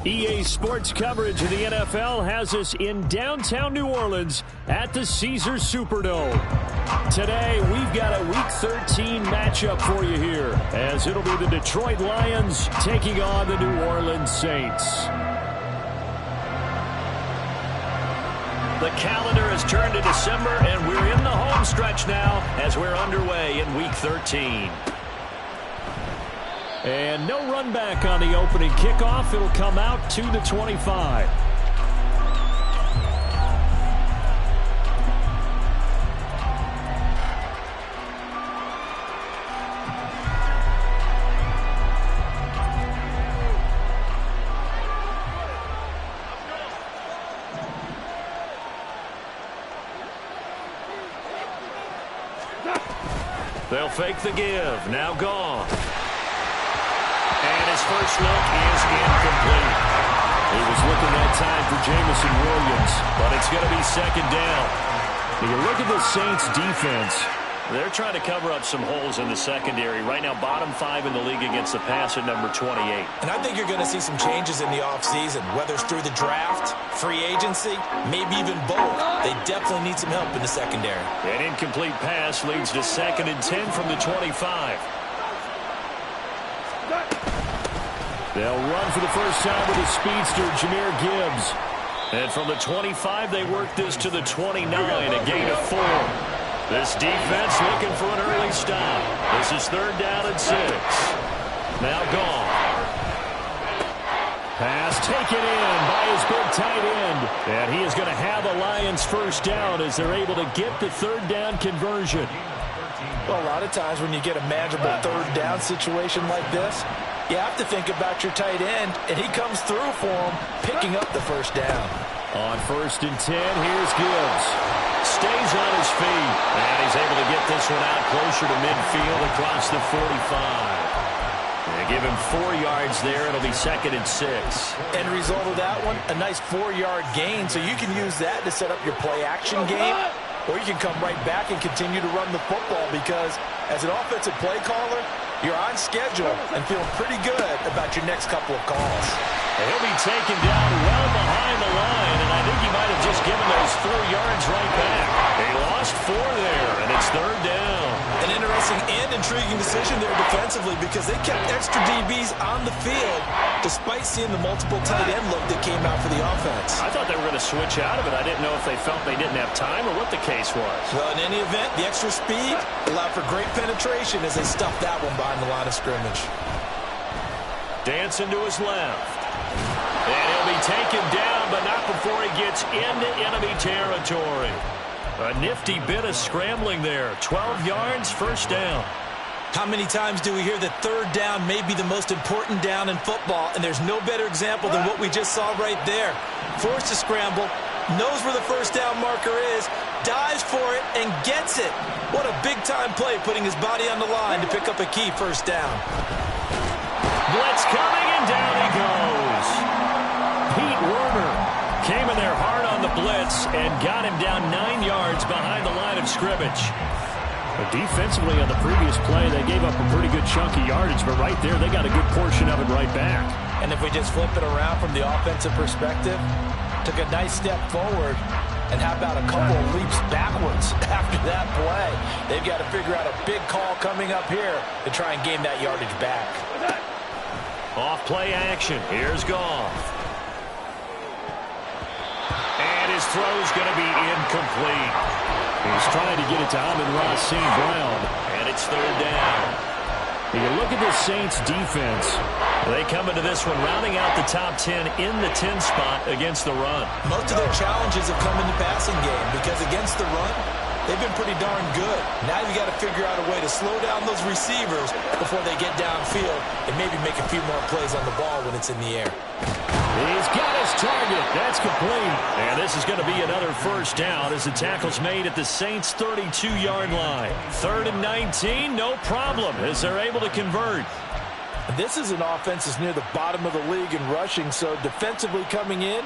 EA Sports coverage of the NFL has us in downtown New Orleans at the Caesars Superdome. Today, we've got a Week 13 matchup for you here, as it'll be the Detroit Lions taking on the New Orleans Saints. The calendar has turned to December, and we're in the home stretch now as we're underway in Week 13. And no run back on the opening kickoff. It'll come out to the 25. They'll fake the give. Now gone. And his first look is incomplete. He was looking that time for Jameson Williams, but it's going to be second down. You look at the Saints defense. They're trying to cover up some holes in the secondary. Right now, bottom 5 in the league against the pass at number 28. And I think you're going to see some changes in the offseason, whether it's through the draft, free agency, maybe even both. They definitely need some help in the secondary. An incomplete pass leads to 2nd and 10 from the 25. They'll run for the first time with a speedster, Jahmyr Gibbs. And from the 25, they work this to the 29, a gain of 4. This defense looking for an early stop. This is 3rd down and 6. Now gone. Pass taken in by his big tight end. And he is going to have the Lions first down as they're able to get the 3rd down conversion. Well, a lot of times when you get a manageable 3rd down situation like this, you have to think about your tight end, and he comes through for him, picking up the first down. On 1st and 10, here's Gibbs. Stays on his feet, and he's able to get this one out closer to midfield across the 45. They give him 4 yards there. It'll be 2nd and 6. End result of that one, a nice 4-yard gain, so you can use that to set up your play-action game, or you can come right back and continue to run the football because as an offensive play caller, you're on schedule and feeling pretty good about your next couple of calls. He'll be taken down well behind the line, and I think he might have just given those 4 yards right back. They lost 4 there, and it's 3rd down. An interesting and intriguing decision there defensively because they kept extra DBs on the field despite seeing the multiple tight end look that came out for the offense. I thought they were going to switch out of it. I didn't know if they felt they didn't have time or what the case was. Well, in any event, the extra speed allowed for great penetration as they stuffed that one behind the line of scrimmage. Dancing to his left. And he'll be taken down, but not before he gets into enemy territory. A nifty bit of scrambling there. 12 yards, first down. How many times do we hear that 3rd down may be the most important down in football, and there's no better example than what we just saw right there. Forced to scramble, knows where the first down marker is, dives for it, and gets it. What a big-time play, putting his body on the line to pick up a key first down. Blitz coming, and down he goes. Pete Werner came in there hard on the blitz and got him down 9 yards behind the line of scrimmage. But defensively on the previous play, they gave up a pretty good chunk of yardage, but right there, they got a good portion of it right back. And if we just flip it around from the offensive perspective, took a nice step forward, and how about a couple of leaps backwards after that play? They've got to figure out a big call coming up here to try and gain that yardage back. Off play action. Here's Goff. And his throw's going to be incomplete. He's trying to get it to Amon-Ra St. Brown. And it's 3rd down. You look at the Saints defense. They come into this one rounding out the top 10 in the 10 spot against the run. Most of their challenges have come in the passing game because against the run, they've been pretty darn good. Now you got to figure out a way to slow down those receivers before they get downfield and maybe make a few more plays on the ball when it's in the air. He's got his target. That's complete. And this is going to be another first down as the tackle's made at the Saints' 32-yard line. 3rd and 19, no problem as they're able to convert. This is an offense that's near the bottom of the league in rushing, so defensively coming in,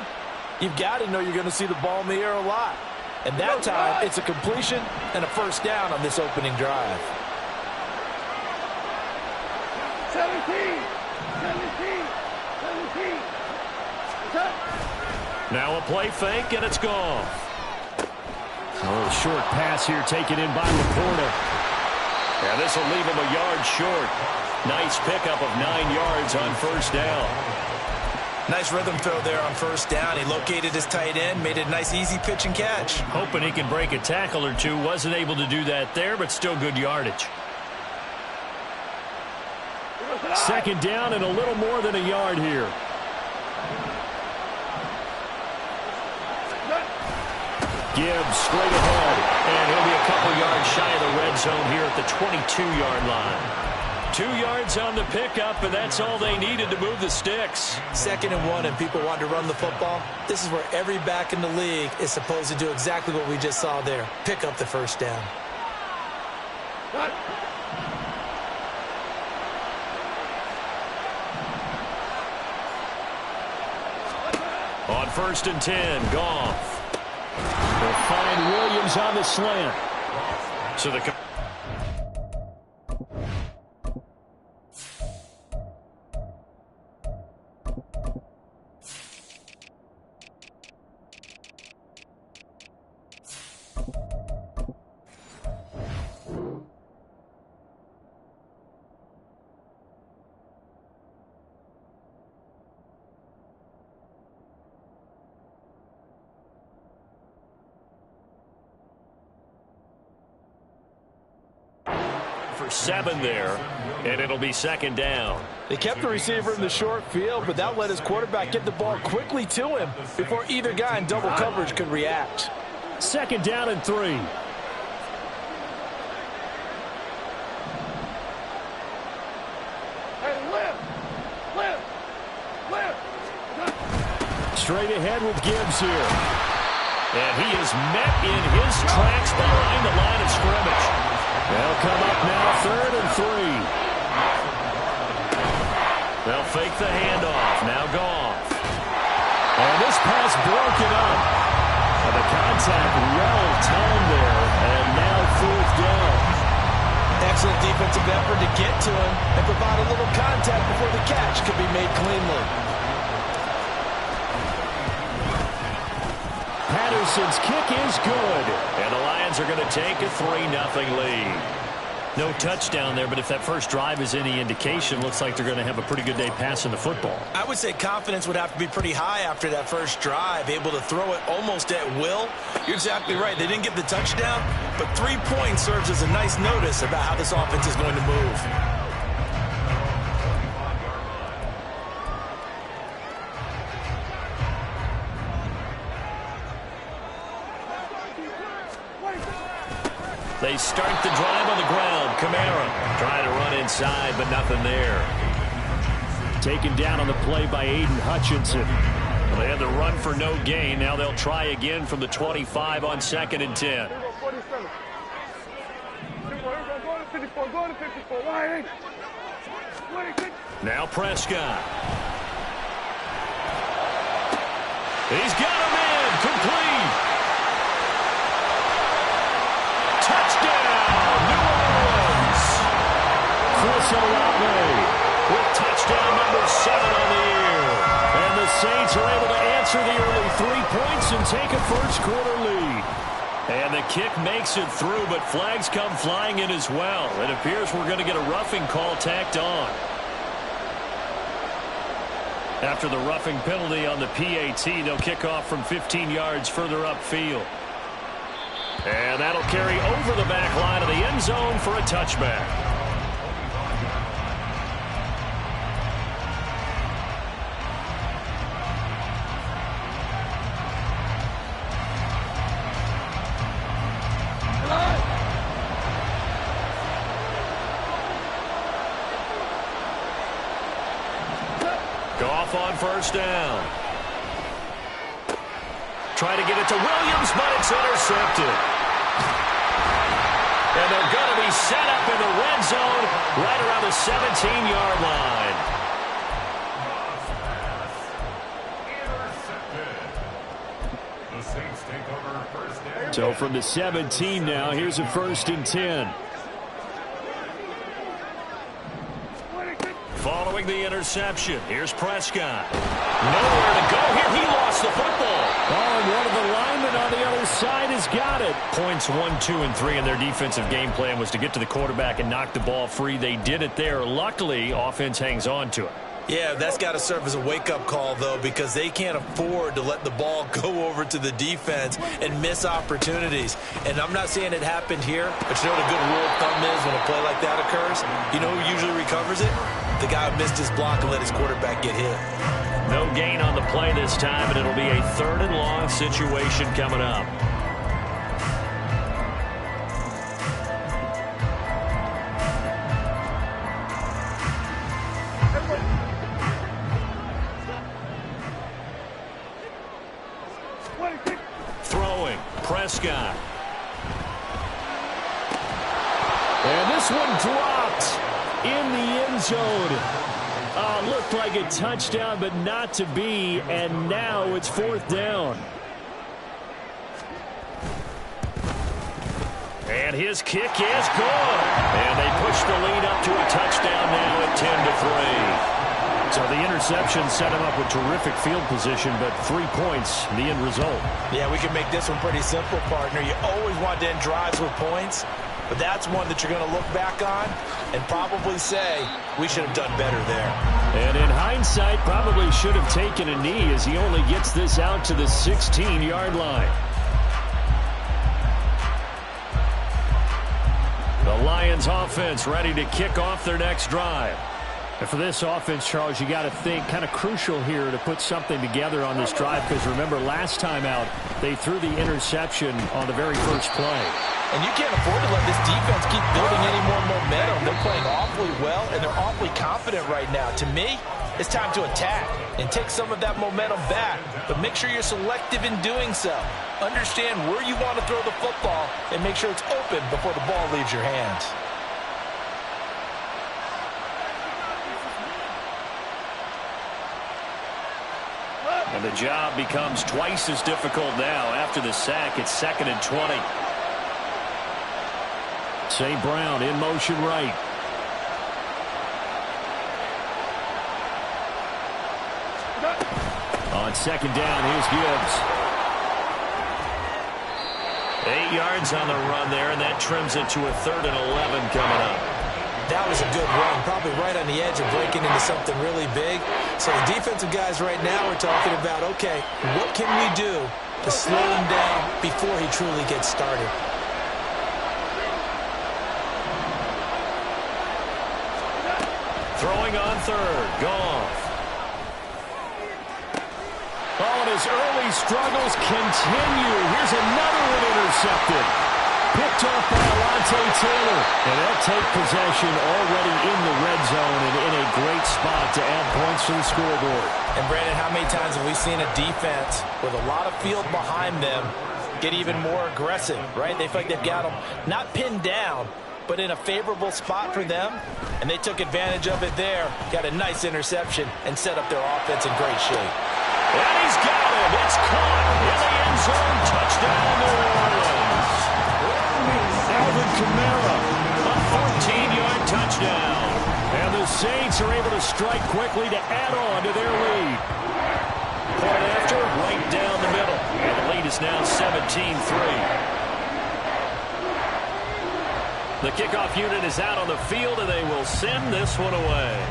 you've got to know you're going to see the ball in the air a lot. And that time, it's a completion and a first down on this opening drive. 17. Now a play fake, and it's gone. A little short pass here taken in by Laporta. And this will leave him a yard short. Nice pickup of 9 yards on first down. Nice rhythm throw there on first down. He located his tight end, made it a nice easy pitch and catch. Hoping he can break a tackle or two. Wasn't able to do that there, but still good yardage. Second down and a little more than a yard here. Gibbs straight ahead, and he'll be a couple yards shy of the red zone here at the 22-yard line. 2 yards on the pickup, and that's all they needed to move the sticks. 2nd and 1, and people want to run the football. This is where every back in the league is supposed to do exactly what we just saw there. Pick up the first down. On 1st and 10, Goff. They'll find Williams on the slant. So the for 7 there, and it'll be 2nd down. They kept the receiver in the short field, but that let his quarterback get the ball quickly to him before either guy in double coverage could react. 2nd down and 3. Straight ahead with Gibbs here. And he is met in his tracks behind the line of scrimmage. They'll come up now 3rd and 3. They'll fake the handoff. Now Goff. And this pass broken up. And the contact well timed there. And now 4th down. Excellent defensive effort to get to him and provide a little contact before the catch could be made cleanly. Patterson's kick is good. And the Lions are going to take a 3-0 lead. No touchdown there, but if that first drive is any indication, looks like they're going to have a pretty good day passing the football. I would say confidence would have to be pretty high after that first drive, able to throw it almost at will. You're exactly right. They didn't get the touchdown, but 3 points serves as a nice notice about how this offense is going to move. They start the drive on the ground. Kamara trying to run inside, but nothing there. Taken down on the play by Aiden Hutchinson. Well, they had the run for no gain. Now they'll try again from the 25 on 2nd and 10. Now Prescott. He's got him in. Complete. Touchdown, New Orleans. Chris Olave with touchdown number 7 on the year. And the Saints are able to answer the early 3 points and take a first-quarter lead. And the kick makes it through, but flags come flying in as well. It appears we're going to get a roughing call tacked on. After the roughing penalty on the PAT, they'll kick off from 15 yards further upfield. And that'll carry over the back line of the end zone for a touchback. Goff on first down. Try to get it to Williams, but it's intercepted. And they're going to be set up in the red zone right around the 17-yard line. So from the 17 now, here's a 1st and 10. following the interception. Here's Prescott. Nowhere to go here. He lost the football. Oh, and one of the linemen on the other side has got it. Points 1, 2, and 3 in their defensive game plan was to get to the quarterback and knock the ball free. They did it there. Luckily, offense hangs on to it. Yeah, that's got to serve as a wake-up call, though, because they can't afford to let the ball go over to the defense and miss opportunities. And I'm not saying it happened here, but you know what a good rule of thumb is when a play like that occurs? You know who usually recovers it? The guy who missed his block and let his quarterback get hit. No gain on the play this time, and it'll be a 3rd and long situation coming up. Throwing, Prescott. And this one dropped in the end zone. Looked like a touchdown, but not to be, and now it's 4th down. And his kick is good. And they push the lead up to a touchdown now at 10-3. So the interception set him up with terrific field position, but 3 points, the end result. Yeah, we can make this one pretty simple, partner. You always want to end drives with points, but that's one that you're going to look back on and probably say, we should have done better there. And in hindsight, probably should have taken a knee as he only gets this out to the 16-yard line. The Lions offense ready to kick off their next drive. And for this offense, Charles, you got to think kind of crucial here to put something together on this drive, because remember last time out they threw the interception on the very first play. And you can't afford to let this defense keep building any more momentum. They're playing awfully well, and they're awfully confident right now. To me, it's time to attack and take some of that momentum back, but make sure you're selective in doing so. Understand where you want to throw the football and make sure it's open before the ball leaves your hands. And the job becomes twice as difficult now. After the sack, it's 2nd and 20. St. Brown in motion right. On 2nd down, here's Gibbs. 8 yards on the run there, and that trims it to a 3rd and 11 coming up. That was a good run, probably right on the edge of breaking into something really big. So the defensive guys right now are talking about, okay, what can we do to slow him down before he truly gets started? Throwing on 3rd, Goff. Oh, and his early struggles continue. Here's another one intercepted. Picked off by Alontae Taylor. And they'll take possession already in the red zone and in a great spot to add points to the scoreboard. And, Brandon, how many times have we seen a defense with a lot of field behind them get even more aggressive, right? They feel like they've got them not pinned down, but in a favorable spot for them, and they took advantage of it there, got a nice interception, and set up their offense in great shape. And he's got it. It's caught in the end zone. Touchdown, New Orleans. Alvin Kamara, a 14-yard touchdown. And the Saints are able to strike quickly to add on to their lead. Point after, right down the middle. And the lead is now 17-3. The kickoff unit is out on the field, and they will send this one away.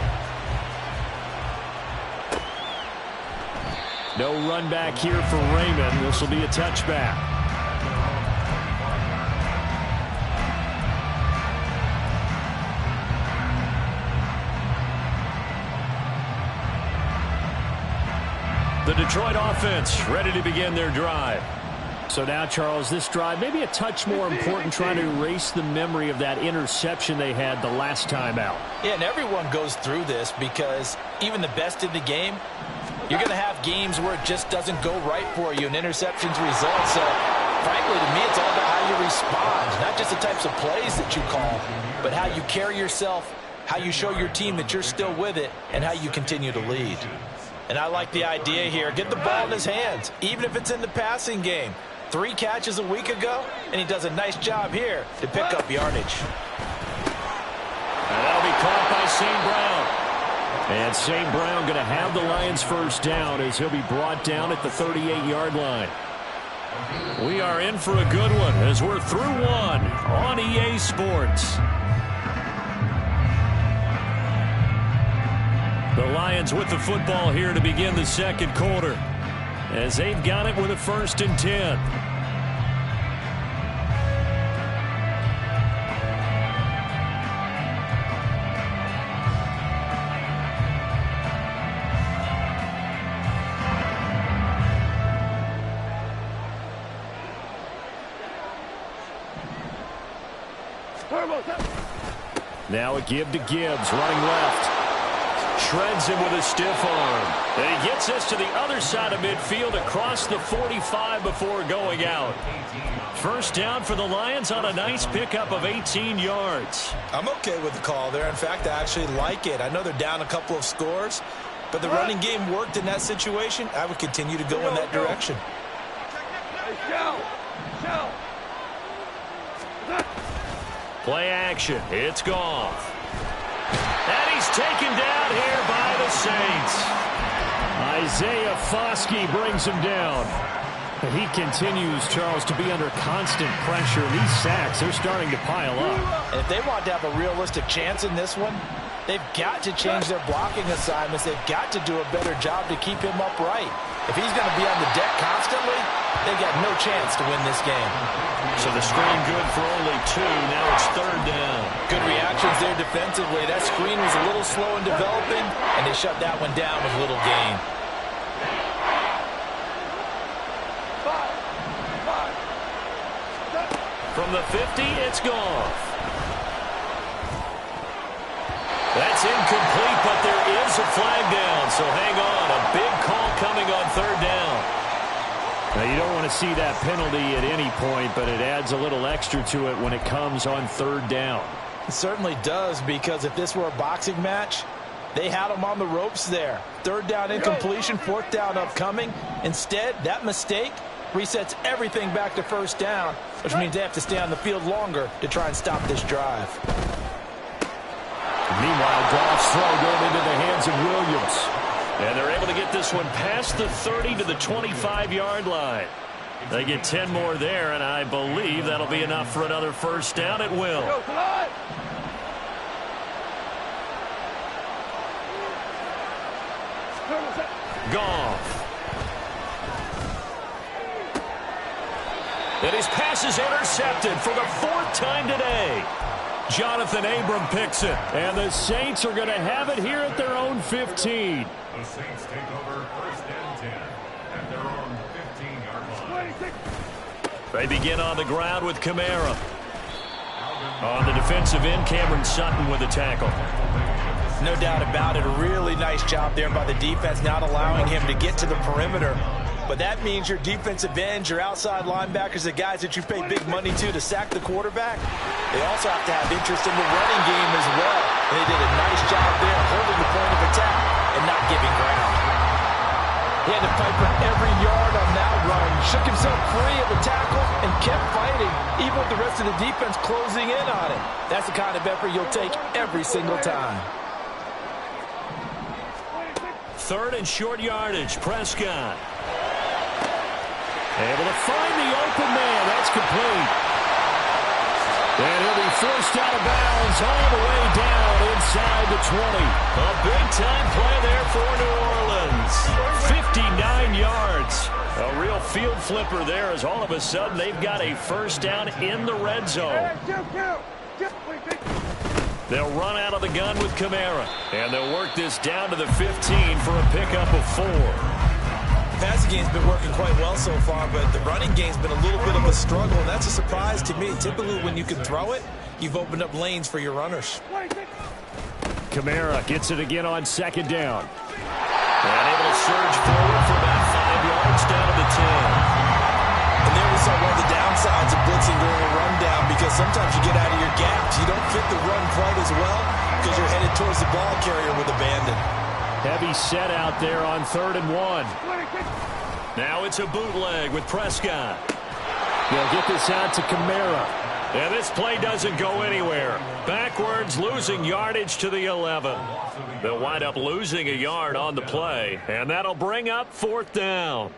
No run back here for Raymond. This will be a touchback. The Detroit offense ready to begin their drive. So now, Charles, this drive maybe a touch more important, trying to erase the memory of that interception they had the last time out. Yeah, and everyone goes through this because even the best in the game, you're going to have games where it just doesn't go right for you and interceptions result. So, frankly, to me, it's all about how you respond, not just the types of plays that you call, but how you carry yourself, how you show your team that you're still with it, and how you continue to lead. And I like the idea here. Get the ball in his hands, even if it's in the passing game. 3 catches a week ago, and he does a nice job here to pick up yardage. And that'll be caught by St. Brown. And St. Brown going to have the Lions first down as he'll be brought down at the 38-yard line. We are in for a good one as we're through one on EA Sports. The Lions with the football here to begin the second quarter as they've got it with a 1st and 10. Now a give to Gibbs, running left. Shreds him with a stiff arm. And he gets us to the other side of midfield across the 45 before going out. First down for the Lions on a nice pickup of 18 yards. I'm okay with the call there. In fact, I actually like it. I know they're down a couple of scores, but the running game worked in that situation. I would continue to go in that direction. Play action. It's Goff. And he's taken down here by the Saints. Isaiah Foskey brings him down. He continues, Charles, to be under constant pressure. These sacks, they're starting to pile up. And if they want to have a realistic chance in this one, they've got to change their blocking assignments. They've got to do a better job to keep him upright. If he's going to be on the deck constantly, they've got no chance to win this game. So the screen good for only 2. Now it's 3rd down. Good reactions there defensively. That screen was a little slow in developing, and they shut that one down with little gain. From the 50, it's Goff. That's incomplete, but there is a flag down, so hang on. A big call coming on 3rd down. Now, you don't want to see that penalty at any point, but it adds a little extra to it when it comes on 3rd down. It certainly does, because if this were a boxing match, they had him on the ropes there. 3rd down incompletion, 4th down upcoming. Instead, that mistake resets everything back to 1st down, which means they have to stay on the field longer to try and stop this drive. Meanwhile, Goff's throw going into the hands of Williams. And they're able to get this one past the 30 to the 25-yard line. They get 10 more there, and I believe that'll be enough for another 1st down at will. Goff. And his pass is intercepted for the 4th time today. Jonathan Abram picks it. And the Saints are going to have it here at their own 15. The Saints take over 1st and 10 at their own 15-yard line. They begin on the ground with Kamara. On the defensive end, Cameron Sutton with a tackle. No doubt about it. A really nice job there by the defense, not allowing him to get to the perimeter. But that means your defensive ends, your outside linebackers, the guys that you pay big money to sack the quarterback, they also have to have interest in the running game as well. And they did a nice job there holding the point of attack and not giving ground. He had to fight for every yard on that run. Shook himself free of the tackle and kept fighting, even with the rest of the defense closing in on him. That's the kind of effort you'll take every single time. 3rd and short yardage. Prescott. Able to find the open man. That's complete. And he'll be forced out of bounds all the way down inside the 20. A big-time play there for New Orleans. 59 yards. A real field flipper there as all of a sudden they've got a 1st down in the red zone. They'll run out of the gun with Kamara. And they'll work this down to the 15 for a pickup of 4. The passing game's been working quite well so far, but the running game's been a little bit of a struggle, and that's a surprise to me. Typically, when you can throw it, you've opened up lanes for your runners. Kamara gets it again on 2nd down. And able to surge forward for about 5 yards down to the 10. And there we saw one of the downsides of blitzing during a rundown, because sometimes you get out of your gaps. You don't fit the run quite as well because you're headed towards the ball carrier with abandon. Heavy set out there on 3rd and 1. Now it's a bootleg with Prescott. They'll get this out to Kamara. And this play doesn't go anywhere. Backwards Lions losing yardage to the 11. They'll wind up losing a yard on the play, and that'll bring up 4th down.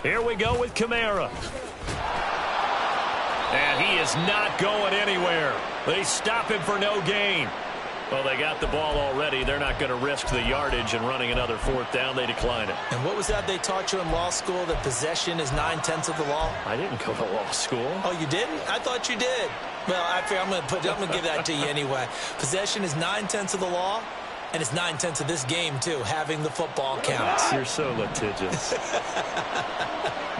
Here we go with Kamara. And he is not going anywhere. They stop him for no gain. Well, they got the ball already. They're not going to risk the yardage and running another 4th down. They decline it. And what was that they taught you in law school, that possession is 9/10 of the law? I didn't go to law school. Oh, you didn't? I thought you did. Well, I'm going to give that to you anyway. Possession is 9/10 of the law. And it's 9/10 of this game, too. Having the football counts. You're so litigious.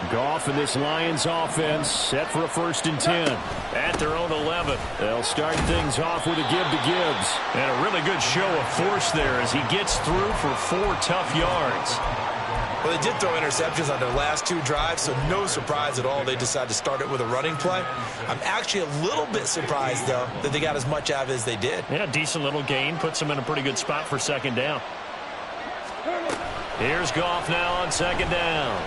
Goff and this Lions offense set for a 1st and 10. At their own 11. They'll start things off with a give to Gibbs. And a really good show of force there as he gets through for 4 tough yards. Well, they did throw interceptions on their last 2 drives, so no surprise at all they decided to start it with a running play. I'm actually a little bit surprised, though, that they got as much out of it as they did. Yeah, decent little gain. Puts them in a pretty good spot for 2nd down. Here's Goff now on 2nd down.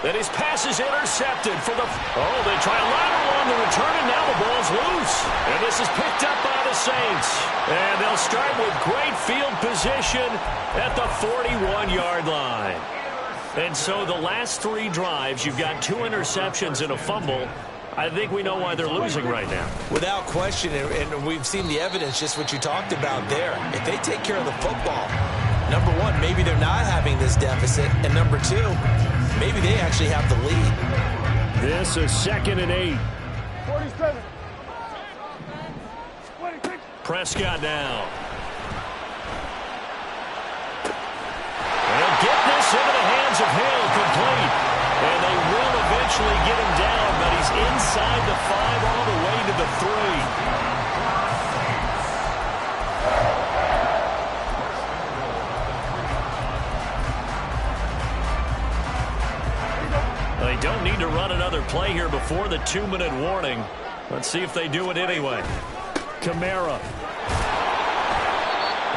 Then his pass is intercepted for the... Oh, they try a lateral on the return, and now the ball's loose. And this is picked up by the Saints. And they'll start with great field position at the 41-yard line. And so the last 3 drives, you've got 2 interceptions and a fumble. I think we know why they're losing right now. Without question, and we've seen the evidence, just what you talked about there. If they take care of the football, number 1, maybe they're not having this deficit. And number 2, maybe they actually have the lead. This is 2nd and 8. 47. Prescott now. They'll get this into the hands of Hill, complete. And they will eventually get him down, but he's inside the 5 all the way to the 3. They don't need to run another play here before the 2-minute warning. Let's see if they do it anyway. Kamara.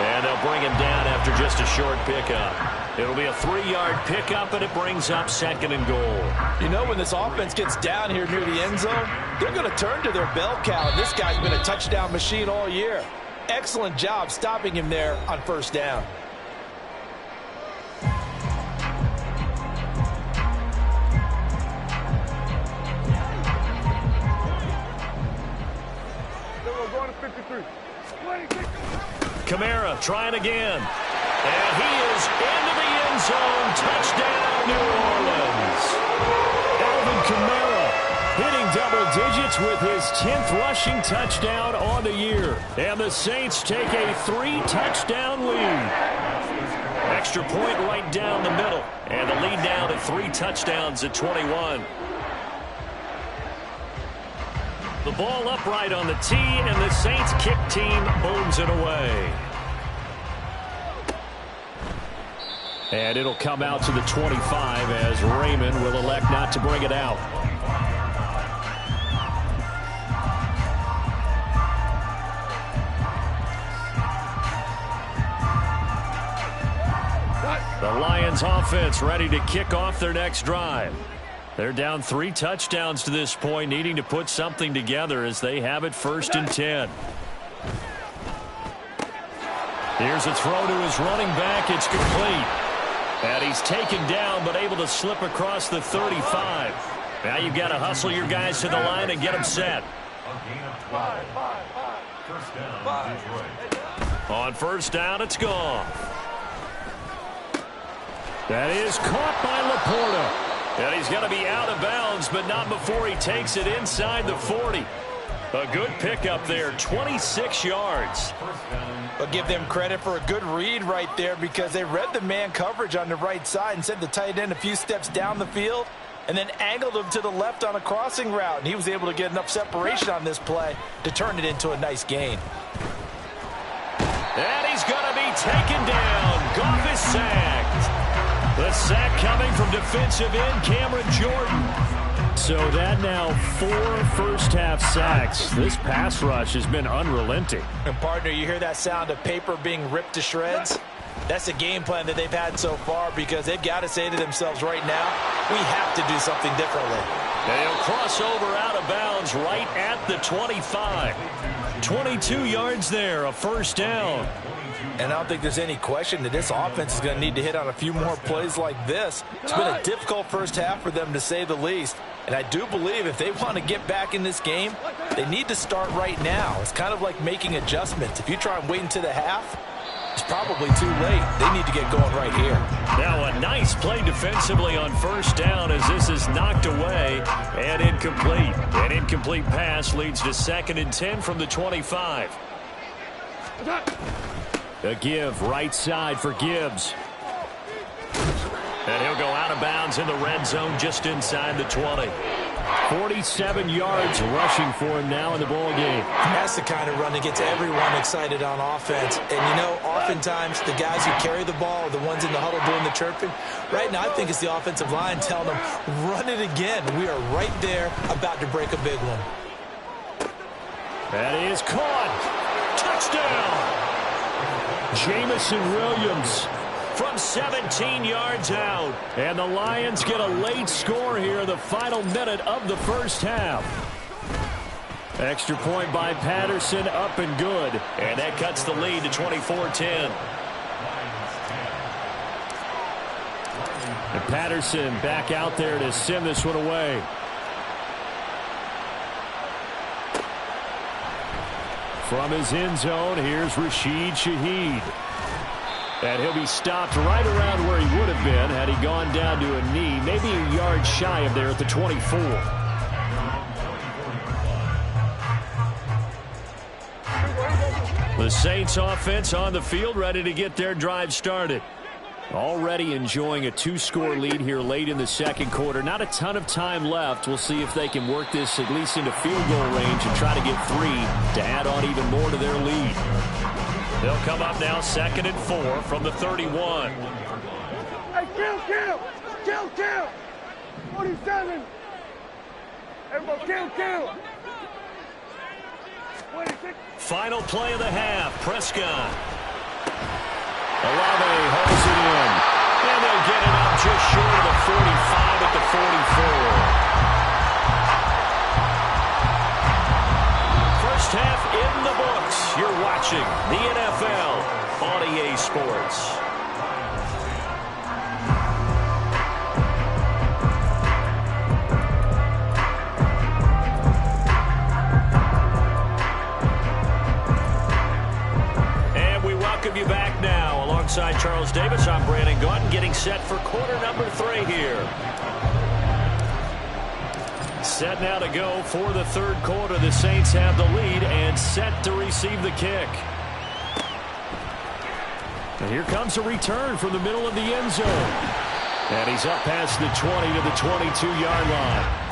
And they'll bring him down after just a short pickup. It'll be a 3-yard pickup, and it brings up 2nd and goal. You know, when this offense gets down here near the end zone, they're going to turn to their bell cow. This guy's been a touchdown machine all year. Excellent job stopping him there on 1st down. Kamara trying again. And he is into the end zone. Touchdown, New Orleans. Alvin Kamara hitting double digits with his 10th rushing touchdown on the year. And the Saints take a 3-touchdown lead. Extra point right down the middle. And the lead now to 3 touchdowns at 21. The ball upright on the tee, and the Saints kick team booms it away. And it'll come out to the 25 as Raymond will elect not to bring it out. The Lions offense ready to kick off their next drive. They're down 3 touchdowns to this point, needing to put something together as they have it 1st and 10. Here's a throw to his running back. It's complete. And he's taken down, but able to slip across the 35. Now you've got to hustle your guys to the line and get them set. On 1st down, it's gone. That is caught by Laporta. And he's going to be out of bounds, but not before he takes it inside the 40. A good pickup there, 26 yards. But give them credit for a good read right there, because they read the man coverage on the right side and sent the tight end a few steps down the field and then angled him to the left on a crossing route. And he was able to get enough separation on this play to turn it into a nice gain. And he's going to be taken down. Goff is sacked. The sack coming from defensive end Cameron Jordan. So that now 4 first-half sacks. This pass rush has been unrelenting. And, partner, you hear that sound of paper being ripped to shreds? That's the game plan that they've had so far because they've got to say to themselves right now, we have to do something differently. They'll cross over out of bounds right at the 25. 22 yards there, a first down. And I don't think there's any question that this offense is going to need to hit on a few more plays like this. It's been a difficult first half for them, to say the least. And I do believe if they want to get back in this game, they need to start right now. It's kind of like making adjustments. If you try and wait until the half, it's probably too late. They need to get going right here. Now a nice play defensively on first down as this is knocked away and incomplete. An incomplete pass leads to 2nd and 10 from the 25. A give right side for Gibbs. And he'll go out of bounds in the red zone just inside the 20. 47 yards rushing for him now in the ball game. That's the kind of run that gets everyone excited on offense. And, you know, oftentimes the guys who carry the ball are the ones in the huddle doing the chirping. Right now I think it's the offensive line telling them, run it again. We are right there about to break a big one. That is caught. Touchdown. Jameson Williams from 17 yards out. And the Lions get a late score here in the final minute of the first half. Extra point by Patterson, up and good. And that cuts the lead to 24-10. And Patterson back out there to send this one away. From his end zone, here's Rashid Shaheed. And he'll be stopped right around where he would have been had he gone down to a knee, maybe a yard shy of there at the 24. The Saints offense on the field, ready to get their drive started. Already enjoying a 2-score lead here late in the second quarter. Not a ton of time left. We'll see if they can work this at least into field goal range and try to get 3 to add on even more to their lead. They'll come up now 2nd and 4 from the 31. Hey, kill! 47! Everybody kill! 26. Final play of the half, Prescott. Olave holds it in. And they'll get it up just short of the 45 at the 44. First half in the books. You're watching the NFL on EA Sports. And we welcome you back now. Alongside Charles Davis, I'm Brandon Gaudin, getting set for quarter number 3 here. Set now to go for the third quarter. The Saints have the lead and set to receive the kick. And here comes a return from the middle of the end zone. And he's up past the 20 to the 22-yard line.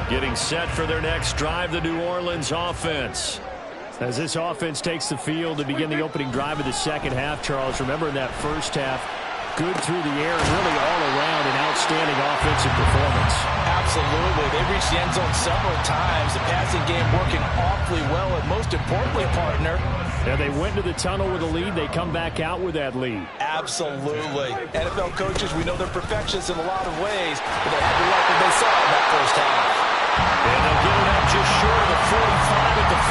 Getting set for their next drive, the New Orleans offense. As this offense takes the field to begin the opening drive of the second half, Charles, remember in that first half, good through the air and really all around an outstanding offensive performance. Absolutely. They reached the end zone several times. The passing game working awfully well, and most importantly, partner, and they went to the tunnel with a lead. They come back out with that lead. Absolutely. NFL coaches, we know they're perfectionists in a lot of ways, but they had to like what they saw in that first half. And they'll get it up just short of the 45 at the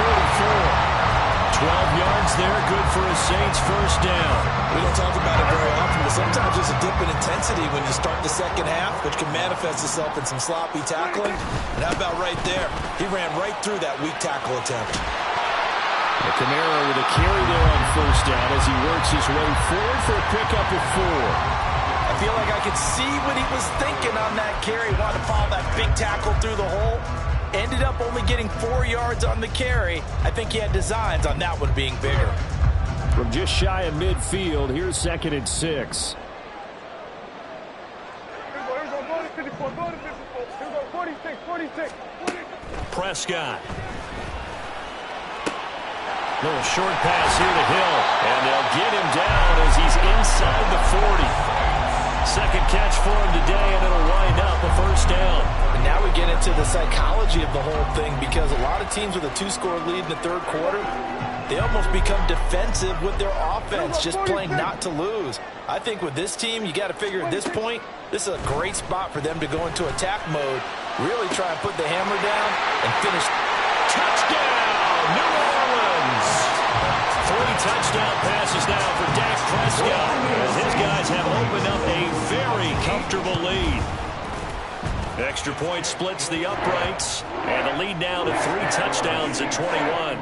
yards there, good for a Saints first down. We don't talk about it very often, but sometimes there's a dip in intensity when you start the second half, which can manifest itself in some sloppy tackling. And how about right there? He ran right through that weak tackle attempt. And Kamara with a carry there on first down as he works his way forward for a pickup of 4. I feel like I could see what he was thinking on that carry. Wanted to follow that big tackle through the hole. Ended up only getting 4 yards on the carry. I think he had designs on that one being bigger. From just shy of midfield, here's 2nd and 6. Prescott. Little short pass here to Hill, and they'll get him down as he's inside the 40. Second catch for him today, and it'll wind up a first down. And now we get into the psychology of the whole thing, because a lot of teams with a 2-score lead in the third quarter, they almost become defensive with their offense, just playing not to lose. I think with this team, you got to figure at this point, this is a great spot for them to go into attack mode, really try and put the hammer down and finish. Touchdown, New Orleans! 3 touchdown passes now for Dak Prescott, as his guys have opened up a very comfortable lead. Extra point splits the uprights, and the lead now to 3 touchdowns at 21.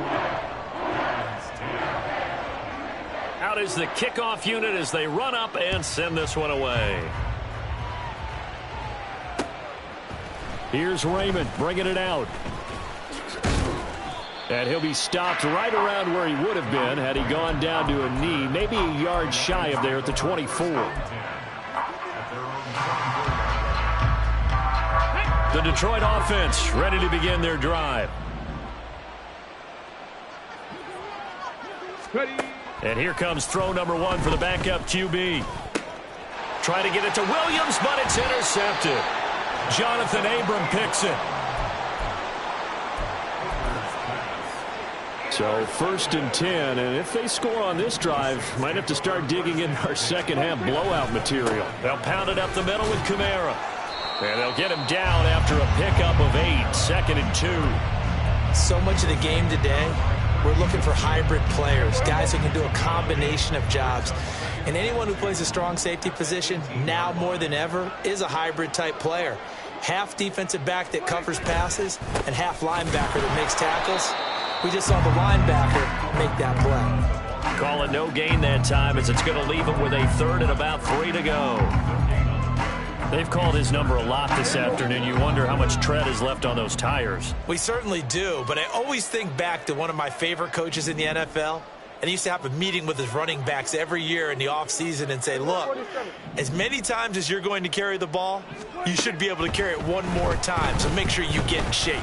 Out is the kickoff unit as they run up and send this one away. Here's Raymond bringing it out. And he'll be stopped right around where he would have been had he gone down to a knee, maybe a yard shy of there at the 24. The Detroit offense ready to begin their drive. And here comes throw number 1 for the backup QB. Trying to get it to Williams, but it's intercepted. Jonathan Abram picks it. So 1st and 10, and if they score on this drive, might have to start digging in our second half blowout material. They'll pound it up the middle with Kamara. And they'll get him down after a pickup of 8, 2nd and 2. So much of the game today, we're looking for hybrid players, guys who can do a combination of jobs. And anyone who plays a strong safety position, now more than ever, is a hybrid type player. Half defensive back that covers passes, and half linebacker that makes tackles. We just saw the linebacker make that play. Call it no gain that time, as it's going to leave him with a 3rd and about 3 to go. They've called his number a lot this afternoon. You wonder how much tread is left on those tires. We certainly do, but I always think back to one of my favorite coaches in the NFL. And he used to have a meeting with his running backs every year in the offseason and say, look, as many times as you're going to carry the ball, you should be able to carry it one more time, so make sure you get in shape.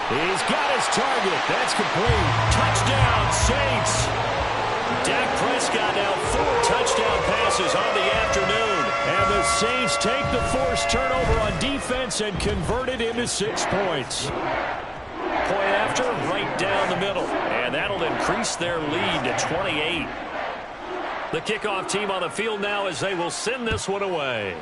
He's got his target. That's complete. Touchdown, Saints. Dak Prescott now 4 touchdown passes on the afternoon. And the Saints take the forced turnover on defense and convert it into 6 points. Point after, right down the middle. And that'll increase their lead to 28. The kickoff team on the field now as they will send this one away.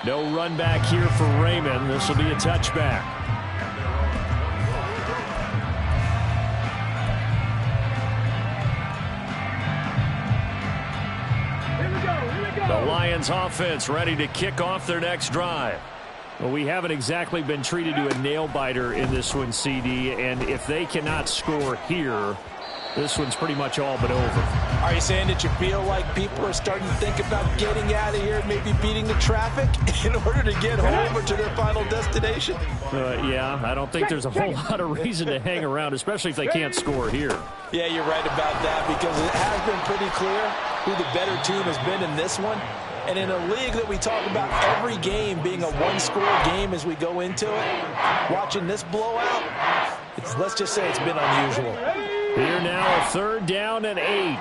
No run back here for Raymond. This will be a touchback. The Lions offense ready to kick off their next drive. Well, we haven't exactly been treated to a nail-biter in this one, CD, and if they cannot score here, this one's pretty much all but over. Are you saying that you feel like people are starting to think about getting out of here, maybe beating the traffic in order to get home or to their final destination? Yeah, I don't think there's a whole lot of reason to hang around, especially if they can't score here. Yeah, you're right about that, because it has been pretty clear who the better team has been in this one. And in a league that we talk about every game being a one-score game as we go into it, watching this blowout, let's just say it's been unusual. Here now, a 3rd down and 8.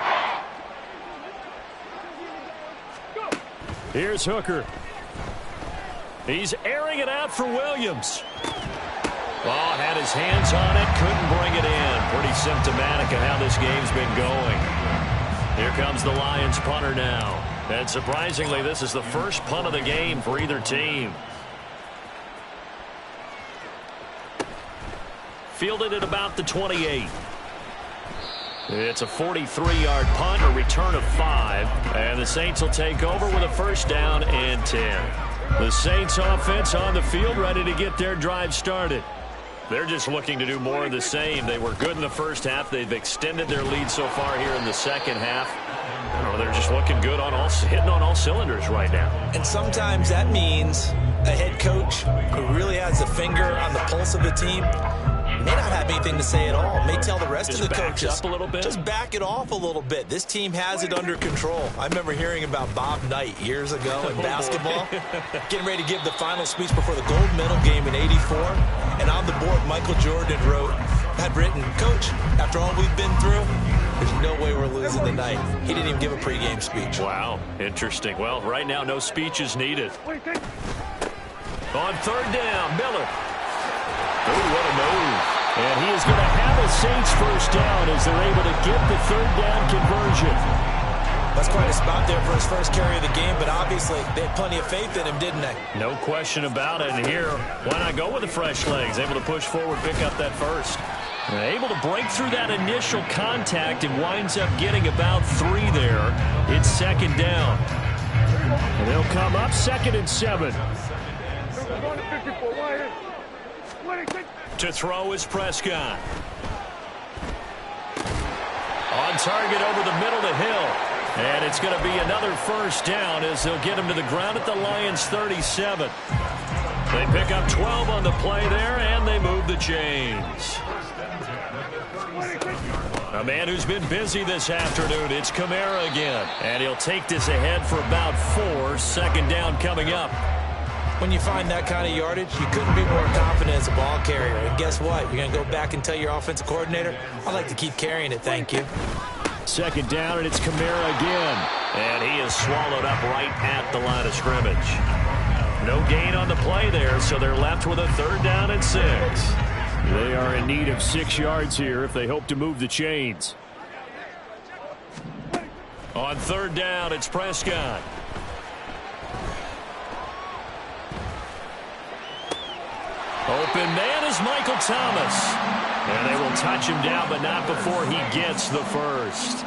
Here's Hooker. He's airing it out for Williams. Oh, had his hands on it, couldn't bring it in. Pretty symptomatic of how this game's been going. Here comes the Lions punter now. And surprisingly, this is the first punt of the game for either team. Fielded at about the 28. It's a 43-yard punt, a return of 5, and the Saints will take over with a first down and 10. The Saints offense on the field, ready to get their drive started. They're just looking to do more of the same. They were good in the first half. They've extended their lead so far here in the second half. They're just looking good hitting on all cylinders right now. And sometimes that means a head coach who really has a finger on the pulse of the team may not have anything to say at all. May tell the rest of the coaches, up a little bit. Just back it off a little bit. This team has it under control. I remember hearing about Bob Knight years ago in basketball, getting ready to give the final speech before the gold medal game in '84. And on the board, Michael Jordan had written, "Coach, after all we've been through, there's no way we're losing tonight." He didn't even give a pregame speech. Wow, interesting. Well, right now, no speech is needed. On third down, Miller. Oh, what a move. And he is going to have a Saints first down as they're able to get the third down conversion. That's quite a spot there for his first carry of the game, but obviously they had plenty of faith in him, didn't they? No question about it. And here, why not go with the fresh legs? Able to push forward, pick up that first. And able to break through that initial contact and winds up getting about 3 there. It's second down. And they'll come up 2nd and 7. To throw is Prescott. On target over the middle to Hill. And it's going to be another first down as they'll get him to the ground at the Lions' 37. They pick up 12 on the play there, and they move the chains. A man who's been busy this afternoon, it's Kamara again. And he'll take this ahead for about 4. Second down coming up. When you find that kind of yardage, you couldn't be more confident as a ball carrier. And guess what? You're going to go back and tell your offensive coordinator, I'd like to keep carrying it, thank you. Second down, and it's Kamara again. And he is swallowed up right at the line of scrimmage. No gain on the play there, so they're left with a third down and 6. They are in need of 6 yards here if they hope to move the chains. On third down, it's Prescott. Open man is Michael Thomas. And they will touch him down, but not before he gets the first.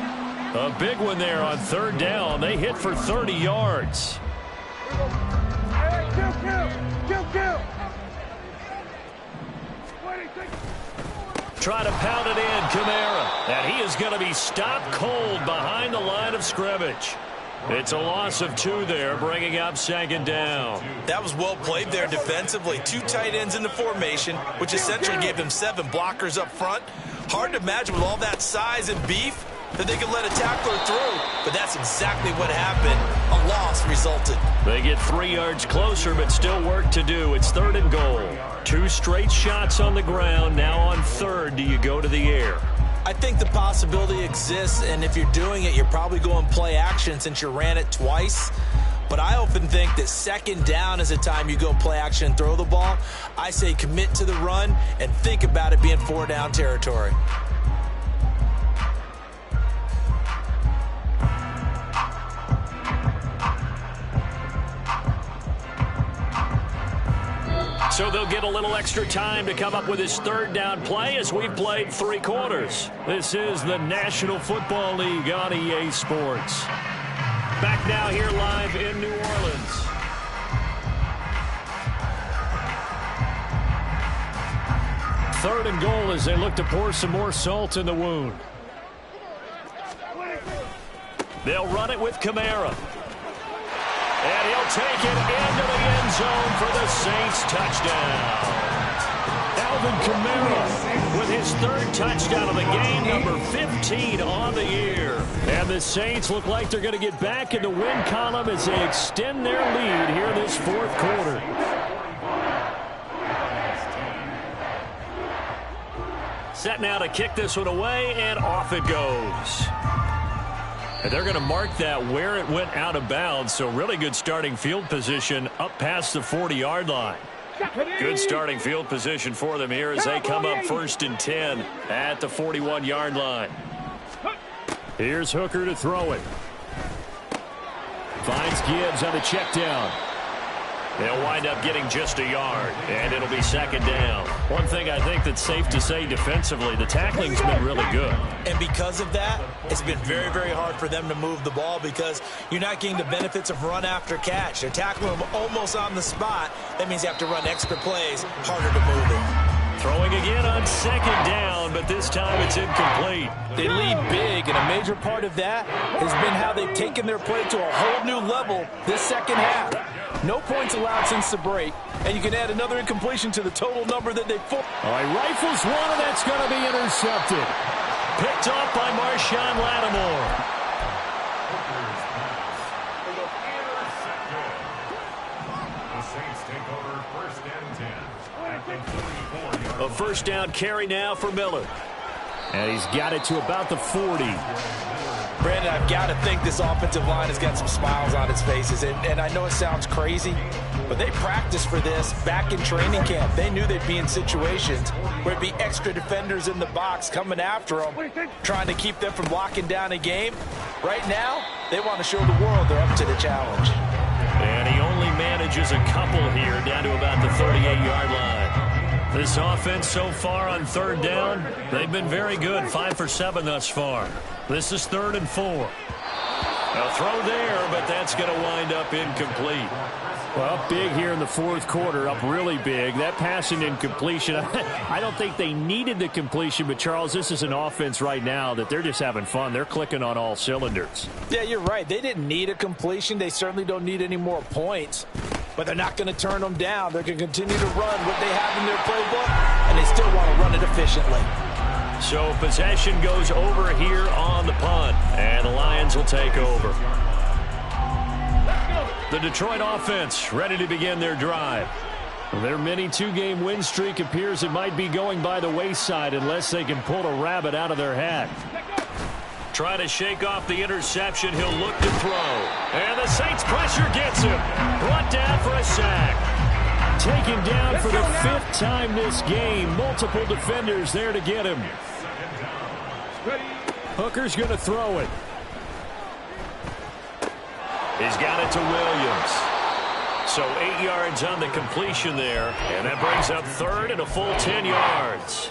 A big one there on third down. They hit for 30 yards. Kill. Try to pound it in, Kamara. And he is going to be stopped cold behind the line of scrimmage. It's a loss of 2 there, bringing up second down. That was well played there defensively. 2 tight ends in the formation, which essentially gave them 7 blockers up front. Hard to imagine with all that size and beef that they could let a tackler through. But that's exactly what happened. A loss resulted. They get 3 yards closer, but still work to do. It's 3rd and goal. 2 straight shots on the ground. Now on third, do you go to the air? I think the possibility exists, and if you're doing it, you're probably going play action since you ran it twice. But I often think that second down is a time you go play action and throw the ball. I say commit to the run and think about it being 4 down territory. So they'll get a little extra time to come up with his third down play as we've played 3 quarters. This is the National Football League on EA Sports. Back now here live in New Orleans. Third and goal as they look to pour some more salt in the wound. They'll run it with Kamara. And he'll take it into the end zone for the Saints touchdown. Alvin Kamara with his 3rd touchdown of the game, number 15 on the year. And the Saints look like they're going to get back in the win column as they extend their lead here this 4th quarter. Set now to kick this one away, and off it goes. And they're going to mark that where it went out of bounds, so really good starting field position up past the 40-yard line. Good starting field position for them here as they come up 1st and 10 at the 41-yard line. Here's Hooker to throw it. Finds Gibbs on the check down. They'll wind up getting just a yard, and it'll be second down. One thing I think that's safe to say defensively, the tackling's been really good. And because of that, it's been very, very hard for them to move the ball because you're not getting the benefits of run after catch. They're tackling them almost on the spot. That means you have to run extra plays, harder to move it. Throwing again on second down, but this time it's incomplete. They lead big, and a major part of that has been how they've taken their play to a whole new level this second half. No points allowed since the break, and you can add another incompletion to the total number that they forced. All right, rifles one, and that's going to be intercepted. Picked off by Marshawn Lattimore. The Saints take over first and 10 at the 34-yard line. A first down carry now for Miller. And he's got it to about the 40. Brandon, I've got to think this offensive line has got some smiles on its faces. And I know it sounds crazy, but they practiced for this back in training camp. They knew they'd be in situations where it'd be extra defenders in the box coming after them, trying to keep them from locking down a game. Right now, they want to show the world they're up to the challenge. And he only manages a couple here down to about the 38-yard line. This offense so far on third down, they've been very good, 5 for 7 thus far. This is 3rd and 4. A throw there, but that's going to wind up incomplete. Well, big here in the fourth quarter, up really big. That passing incompletion, I don't think they needed the completion, but Charles, this is an offense right now that they're just having fun. They're clicking on all cylinders. Yeah, you're right. They didn't need a completion. They certainly don't need any more points. But they're not going to turn them down. They're going to continue to run what they have in their playbook, and they still want to run it efficiently. So possession goes over here on the punt, and the Lions will take over. The Detroit offense ready to begin their drive. Their mini two-game win streak appears it might be going by the wayside unless they can pull a rabbit out of their hat. Trying to shake off the interception. He'll look to throw. And the Saints pressure gets him. Brought down for a sack. Taken down for the 5th time this game. Multiple defenders there to get him. Hooker's going to throw it. He's got it to Williams. So 8 yards on the completion there. And that brings up 3rd and a full 10 yards.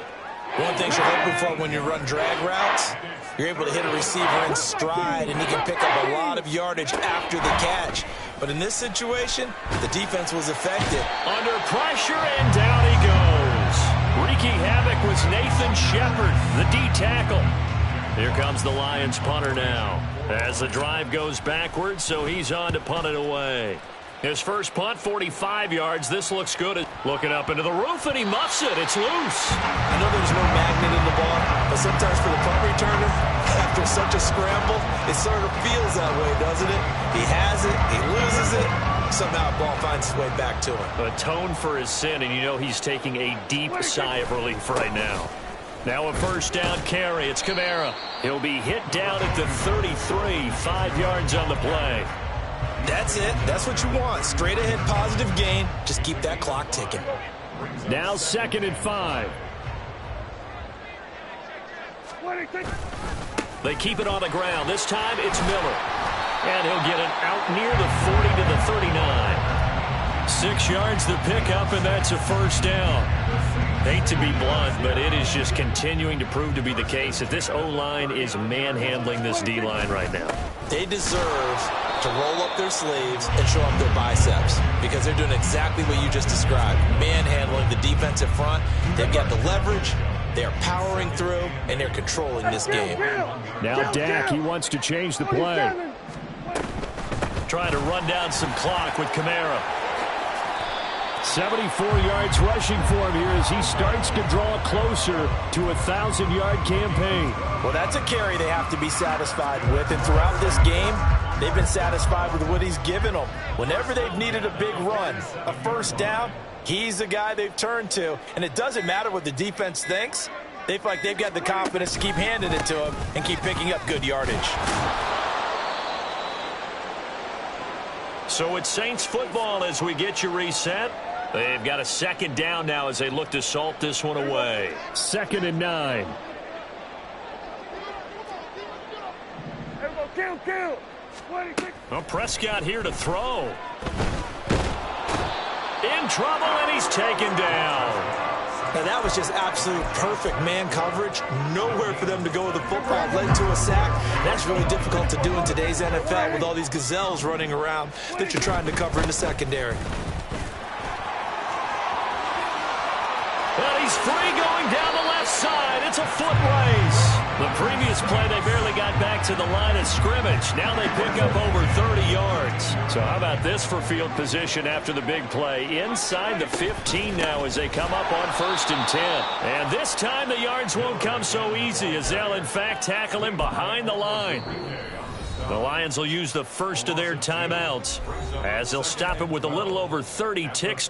One thing you're hoping for when you run drag routes, you're able to hit a receiver in stride, and he can pick up a lot of yardage after the catch. But in this situation, the defense was effective. Under pressure, and down he goes. Wreaking havoc was Nathan Shepard, the D-tackle. Here comes the Lions punter now. As the drive goes backwards, so he's on to punt it away. His first punt, 45 yards. This looks good. Looking up into the roof, and he muffs it. It's loose. I know there's no magnet in the ball, but sometimes for the punt returner, after such a scramble, it sort of feels that way, doesn't it? He has it, he loses it, somehow the ball finds its way back to him. Atone for his sin, and you know he's taking a deep sigh of relief right now. Now a first down carry. It's Kamara. He'll be hit down at the 33, 5 yards on the play. That's it. That's what you want. Straight ahead positive gain. Just keep that clock ticking. Now 2nd and 5. They keep it on the ground. This time it's Miller. And he'll get it out near the 40 to the 39. 6 yards the pickup, and that's a first down. Hate to be blunt, but it is just continuing to prove to be the case that this O-line is manhandling this D-line right now. They deserve to roll up their sleeves and show up their biceps because they're doing exactly what you just described. Manhandling the defensive front. They've got the leverage. They're powering through, and they're controlling this game. Now Dak, he wants to change the play. Trying to run down some clock with Kamara. 74 yards rushing for him here as he starts to draw closer to a 1,000-yard campaign. Well, that's a carry they have to be satisfied with, and throughout this game, they've been satisfied with what he's given them. Whenever they've needed a big run, a first down, he's the guy they've turned to, and it doesn't matter what the defense thinks. They feel like they've got the confidence to keep handing it to him and keep picking up good yardage. So it's Saints football as we get you reset. They've got a second down now as they look to salt this one away. 2nd and 9. Kill. Well, Prescott here to throw. in trouble, and he's taken down. Now, that was just absolute perfect man coverage. Nowhere for them to go with the football. Led to a sack. That's really difficult to do in today's NFL with all these gazelles running around that you're trying to cover in the secondary. And he's free going down the left side. It's a foot race. The previous play, they barely got back to the line of scrimmage. Now they pick up over 30 yards. So how about this for field position after the big play? Inside the 15 now as they come up on 1st and 10. And this time the yards won't come so easy as they'll, in fact, tackle him behind the line. The Lions will use the first of their timeouts as they'll stop him with a little over 30 ticks.